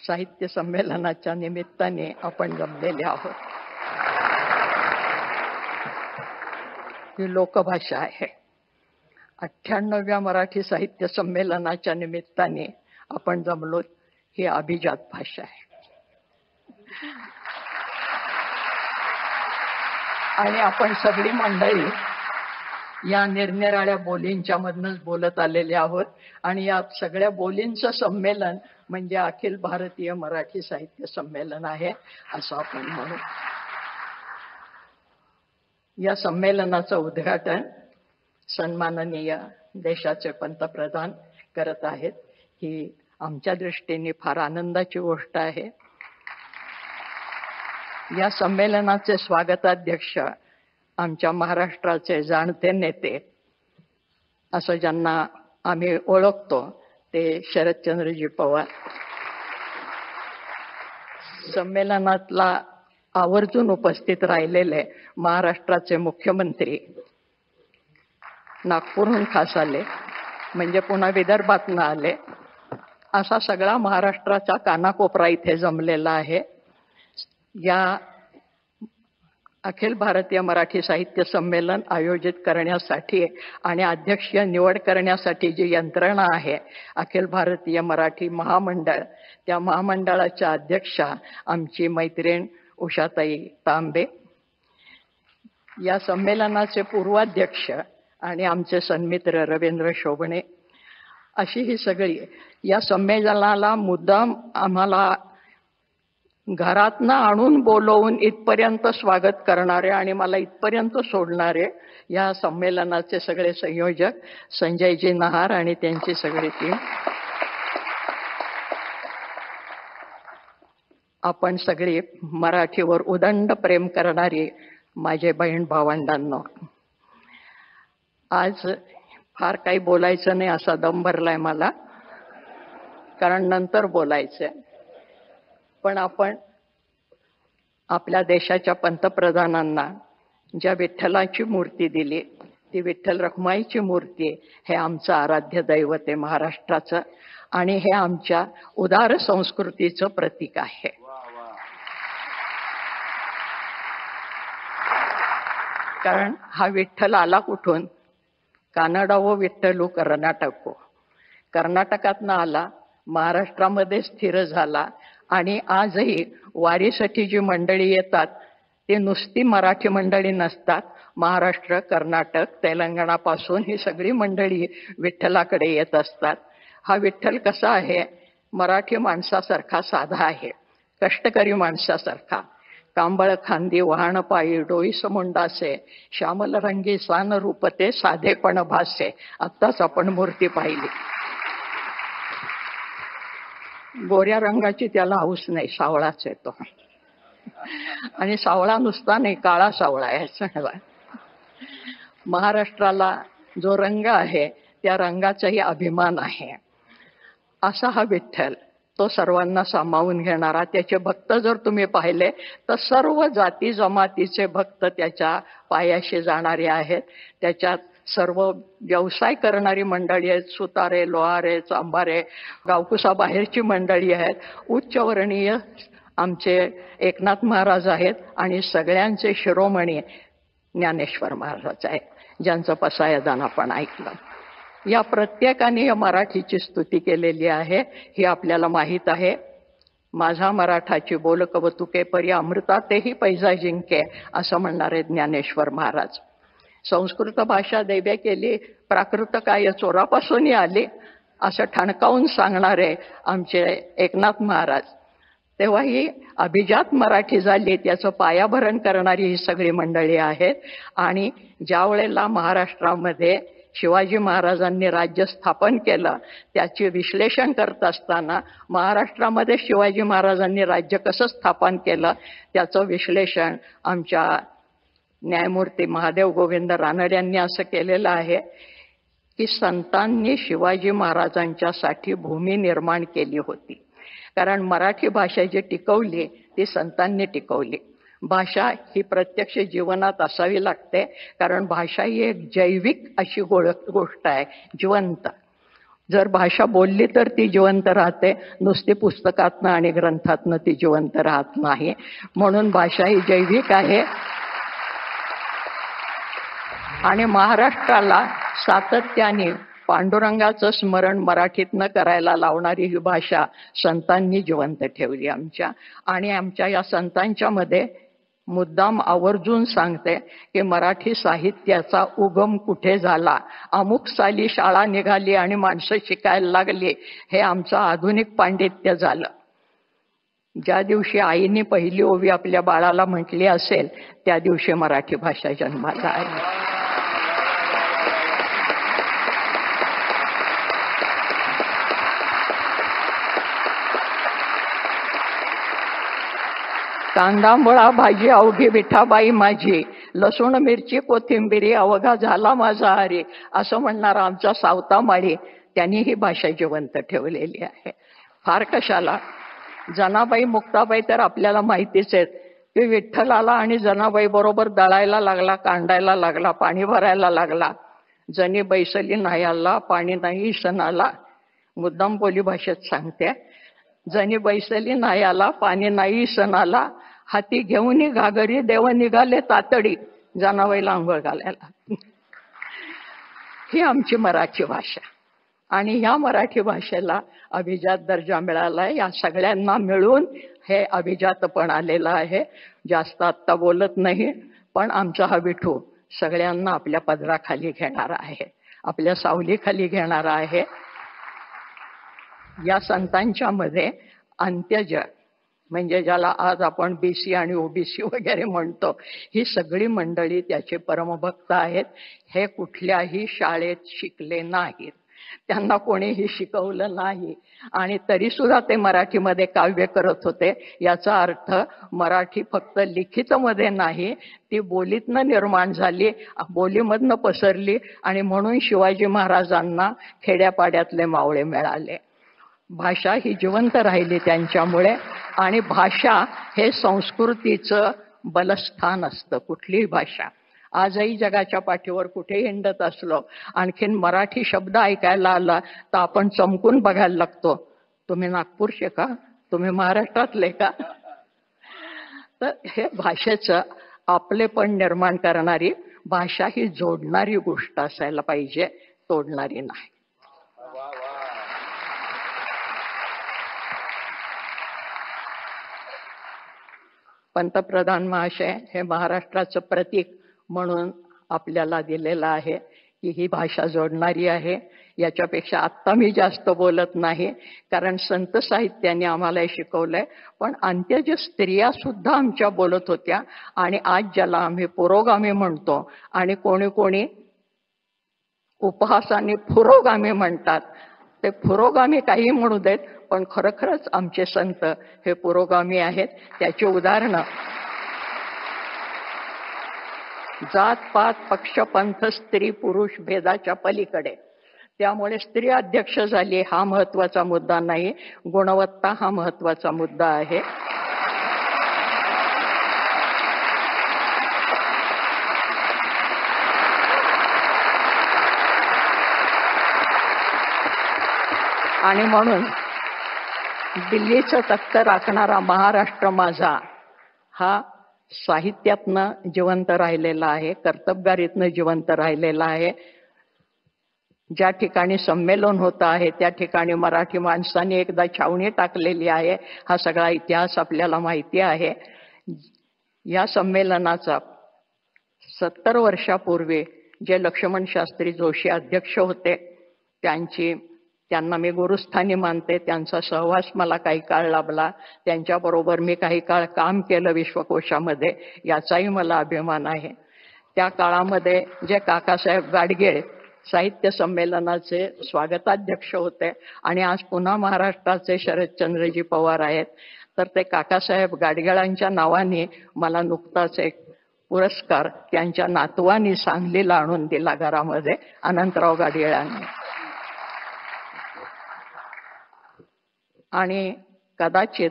साहित्य संमेलनाच्या निमित्ताने आपण जमलेले आहोत. ही लोकभाषा आहे. 98व्या मराठी साहित्य संमेलनाच्या निमित्ताने आपण जमलो, ही अभिजात भाषा आहे. आणि आपण सगळी मंडळी या निरनिराळ्या बोलींच्या मधनच बोलत आलेले आहोत. आणि या सगळ्या बोलींचं संमेलन म्हणजे अखिल भारतीय मराठी साहित्य संमेलन आहे असं आपण म्हणू. या संमेलनाचं उद्घाटन सन्माननीय देशाचे पंतप्रधान करत आहेत. ही आमच्या दृष्टीने फार आनंदाची गोष्ट आहे. या संमेलनाचे स्वागताध्यक्ष आमच्या महाराष्ट्राचे जाणते नेते असं ज्यांना आम्ही ओळखतो ते शरदचंद्रजी पवार. संमेलनातला आवर्जून उपस्थित राहिलेले महाराष्ट्राचे मुख्यमंत्री नागपूरहून खास आले, म्हणजे पुन्हा विदर्भातून आले, असा सगळा महाराष्ट्राचा कानाकोपरा इथे जमलेला आहे. या अखिल भारतीय मराठी साहित्य संमेलन आयोजित करण्यासाठी आणि अध्यक्षीय निवड करण्यासाठी जी यंत्रणा आहे अखिल भारतीय मराठी महामंडळ, त्या महामंडळाच्या अध्यक्षा आमची मैत्रीण उषाताई तांबे, या संमेलनाचे पूर्वाध्यक्ष आणि आमचे सन्मित्र रवींद्र शोभणे, अशी ही सगळी या संमेलनाला मुद्दाम आम्हाला घरातनं आणून बोलवून इथपर्यंत स्वागत करणारे आणि मला इथपर्यंत सोडणारे या संमेलनाचे सगळे संयोजक संजयजी नहार आणि त्यांची सगळी टीम, आपण सगळी मराठीवर उदंड प्रेम करणारी माझे बहीण भावंडांनो, आज फार काही बोलायचं नाही असा दम भरलाय मला, कारण नंतर बोलायचंय. पण आपण आपल्या देशाच्या पंतप्रधानांना ज्या विठ्ठलाची मूर्ती दिली, ती विठ्ठल रखुमाईची मूर्ती, हे आमचं आराध्य दैवत आहे महाराष्ट्राचं आणि हे आमच्या उदार संस्कृतीचं प्रतीक आहे. कारण हा विठ्ठल आला कुठून? कानडावो विठ्ठलू कर्नाटको, कर्नाटकातनं आला, महाराष्ट्रामध्ये स्थिर झाला आणि आजही वारीसाठी जी मंडळी येतात ते नुसती मराठी मंडळी नसतात. महाराष्ट्र, कर्नाटक, तेलंगणापासून ही सगळी मंडळी विठ्ठलाकडे येत असतात. हा विठ्ठल कसा आहे? मराठी माणसासारखा साधा आहे, कष्टकरी माणसासारखा. कांबळ खांदी वाहन पायी डोईस मुंडासे, श्यामल रंगी सान रूपते साधेपण भासे. आत्ताच आपण मूर्ती पाहिली. गोऱ्या रंगाची त्याला हौस नाही, सावळाच येतो. आणि सावळा नुसता नाही, काळा सावळा आहे. महाराष्ट्राला जो रंग आहे त्या रंगाचाही अभिमान आहे. असा हा विठ्ठल, तो सर्वांना सामावून घेणारा. त्याचे भक्त जर तुम्ही पाहिले तर सर्व जाती जमातीचे भक्त त्याच्या पायाशी जाणारे आहेत. त्याच्यात सर्व व्यवसाय करणारी मंडळी आहेत, सुतारे, लोहारे, चांभारे, गावकुसा बाहेरची मंडळी आहेत. उच्चवर्णीय आमचे एकनाथ महाराज आहेत आणि सगळ्यांचे शिरोमणी ज्ञानेश्वर महाराज आहेत, ज्यांचं पसायदान आपण ऐकलं. या प्रत्येकाने या मराठीची स्तुती केलेली आहे, ही आपल्याला माहीत आहे. माझा मराठाची बोल कवतुके परी अमृतातेही पैजा जिंके, असं म्हणणारे ज्ञानेश्वर महाराज. संस्कृत भाषा दैव्य केली, प्राकृत काय चोरापासूनही आली, असं ठणकावून सांगणारे आमचे एकनाथ महाराज. तेव्हा ही अभिजात मराठी झाली, त्याचं पायाभरण करणारी ही सगळी मंडळी आहेत. आणि ज्या वेळेला महाराष्ट्रामध्ये शिवाजी महाराजांनी राज्य स्थापन केलं, त्याचे विश्लेषण करत असताना महाराष्ट्रामध्ये शिवाजी महाराजांनी राज्य कसं स्थापन केलं त्याचं विश्लेषण आमच्या न्यायमूर्ती महादेव गोविंद रानडे यांनी असं केलेलं आहे की संतांनी शिवाजी महाराजांच्यासाठी भूमी निर्माण केली होती. कारण मराठी भाषा जी टिकवली ती संतांनी टिकवली. भाषा ही प्रत्यक्ष जीवनात असावी लागते, कारण भाषा ही एक जैविक अशी गोष्ट आहे, जिवंत. जर भाषा बोलली तर ती जिवंत राहते, नुसती पुस्तकातनं आणि ग्रंथातनं ती जिवंत राहत नाही. म्हणून भाषा ही जैविक आहे आणि महाराष्ट्राला सातत्याने पांडुरंगाचं स्मरण मराठीतनं करायला लावणारी ही भाषा संतांनी जिवंत ठेवली आमच्या. आणि आमच्या या संतांच्या मध्ये मुद्दाम आवर्जून सांगते की मराठी साहित्याचा उगम कुठे झाला, अमुक साली शाळा निघाली आणि माणसं शिकायला लागली, हे आमचं आधुनिक पांडित्य झालं. ज्या दिवशी आईने पहिली ओवी आपल्या बाळाला म्हटली असेल त्या दिवशी मराठी भाषा जन्माला आली. कांदा मुळा भाजी अवघी विठाबाई माझी, लसूण मिरची कोथिंबिरी अवघा झाला माझा हरी, असं म्हणणारा आमचा सावता माळी त्यांनी ही भाषा जिवंत ठेवलेली आहे. फार कशाला, जनाबाई मुक्ताबाई तर आपल्याला माहितीच आहेत की विठ्ठलाला आणि जनाबाई बरोबर दळायला लागला, कांडायला लागला, पाणी भरायला लागला. जनी बैसली नाही आला पाणी नाही सणाला, मुद्दाम बोली भाषेत सांगते. जनी बैसली नाही आला पाणी नाही सणाला, हाती घेऊन घागरी देव निघाले तातडी, जनाबाईला आंघोळ घालायला. ही आमची मराठी भाषा आणि ह्या मराठी भाषेला अभिजात दर्जा मिळालाय. या सगळ्यांना मिळून हे अभिजातपण आलेलं आहे. जास्त आत्ता बोलत नाही, पण आमचा हा विठू सगळ्यांना आपल्या पदराखाली घेणारा आहे, आपल्या सावलीखाली घेणारा आहे. या संतांच्या मध्ये अंत्यज म्हणजे ज्याला आज आपण बीसी आणि ओबीसी वगैरे म्हणतो, ही सगळी मंडळी त्याचे परमभक्त आहेत. हे कुठल्याही शाळेत शिकले नाहीत, त्यांना कोणीही शिकवलं नाही आणि तरी सुद्धा ते मराठीमध्ये काव्य करत होते. याचा अर्थ मराठी फक्त लिखितमध्ये नाही, ती बोलीतनं निर्माण झाली, बोलीमधनं पसरली आणि म्हणून शिवाजी महाराजांना खेड्यापाड्यातले मावळे मिळाले. भाषा ही जिवंत राहिली त्यांच्यामुळे. आणि भाषा हे संस्कृतीचं बलस्थान असतं. कुठलीही भाषा आजही जगाच्या पाठीवर कुठे हिंडत असलो, आणखीन मराठी शब्द ऐकायला आला तर आपण चमकून बघायला लागतो, तुम्ही नागपूरचे का, तुम्ही महाराष्ट्रातले का. तर हे भाषेचं आपलेपण निर्माण करणारी, भाषा ही जोडणारी गोष्ट असायला पाहिजे, तोडणारी नाही. पंतप्रधान महाशय हे महाराष्ट्राचं प्रतीक म्हणून आपल्याला दिलेलं आहे की ही भाषा जोडणारी आहे. याच्यापेक्षा आत्ता मी जास्त बोलत नाही, कारण संत साहित्याने आम्हाला शिकवलंय. पण अंत्यज स्त्रिया सुद्धा आमच्या बोलत होत्या आणि आज ज्याला आम्ही पुरोगामी म्हणतो आणि कोणी कोणी उपहासाने पुरोगामी म्हणतात, ते पुरोगामी काही म्हणू देत, पण खरोखरच आमचे संत हे पुरोगामी आहेत. त्याची उदाहरणं जात पात पक्ष पंथ स्त्री पुरुष भेदाच्या पलीकडे. त्यामुळे स्त्री अध्यक्ष झाली हा महत्वाचा मुद्दा नाही, गुणवत्ता हा महत्वाचा मुद्दा आहे. आणि म्हणून दिल्लीचं तख्त राखणारा महाराष्ट्र माझा हा साहित्यातनं जिवंत राहिलेला आहे, कर्तबगारीतनं जिवंत राहिलेला आहे. ज्या ठिकाणी संमेलन होतं आहे त्या ठिकाणी मराठी माणसांनी एकदा छावणी टाकलेली आहे. हा सगळा इतिहास आपल्याला माहिती आहे. या संमेलनाचा 70 वर्षापूर्वी जे लक्ष्मण शास्त्री जोशी अध्यक्ष होते, त्यांना मी गुरुस्थानी मानते. त्यांचा सहवास मला काही काळ लाभला, त्यांच्याबरोबर मी काही काळ काम केलं विश्वकोशामध्ये, याचाही मला अभिमान आहे. त्या काळामध्ये जे काकासाहेब गाडगीळ साहित्य संमेलनाचे स्वागताध्यक्ष होते आणि आज पुन्हा महाराष्ट्राचे शरदचंद्रजी पवार आहेत, तर ते काकासाहेब गाडगिळांच्या नावाने मला नुकताच एक पुरस्कार त्यांच्या नातवानी सांगलीला आणून दिला घरामध्ये, अनंतराव गाडगिळांनी. आणि कदाचित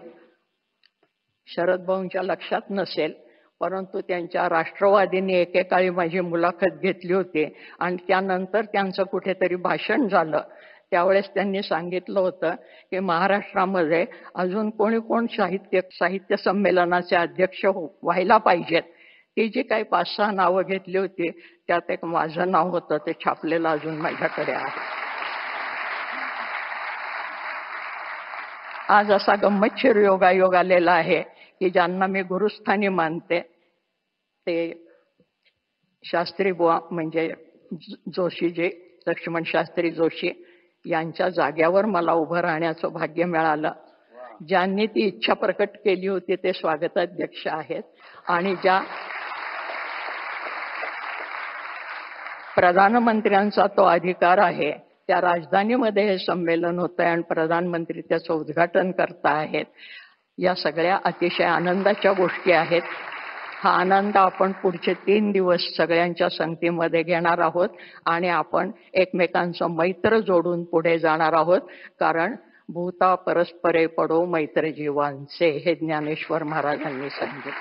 शरद भाऊंच्या लक्षात नसेल, परंतु त्यांच्या राष्ट्रवादीने एकेकाळी माझी मुलाखत घेतली होती आणि त्यानंतर त्यांचं कुठेतरी भाषण झालं. त्यावेळेस त्यांनी सांगितलं होतं की महाराष्ट्रामध्ये अजून कोण साहित्य संमेलनाचे अध्यक्ष व्हायला पाहिजेत. ती जी काही 5-6 नावं घेतली होती त्यात एक माझं नाव होतं, ते छापलेलं अजून माझ्याकडे आहे. आज असा गंमतशीर योगायोग आलेला आहे की ज्यांना मी गुरुस्थानी मानते ते शास्त्री बुवा म्हणजे जोशीजी, लक्ष्मण शास्त्री जोशी यांच्या जाग्यावर मला उभं राहण्याचं भाग्य मिळालं. ज्यांनी ती इच्छा प्रकट केली होती ते स्वागताध्यक्ष आहेत. आणि ज्या प्रधानमंत्र्यांचा तो अधिकार आहे, त्या राजधानीमध्ये हे संमेलन होतं आणि प्रधानमंत्री त्याचं उद्घाटन करता आहेत. या सगळ्या अतिशय आनंदाच्या गोष्टी आहेत. हा आनंद आपण पुढचे 3 दिवस सगळ्यांच्या संगतीमध्ये घेणार आहोत आणि आपण एकमेकांचं मैत्र जोडून पुढे जाणार आहोत. कारण भूता परस्परे पडो मैत्र जीवांचे, हे ज्ञानेश्वर महाराजांनी सांगितले.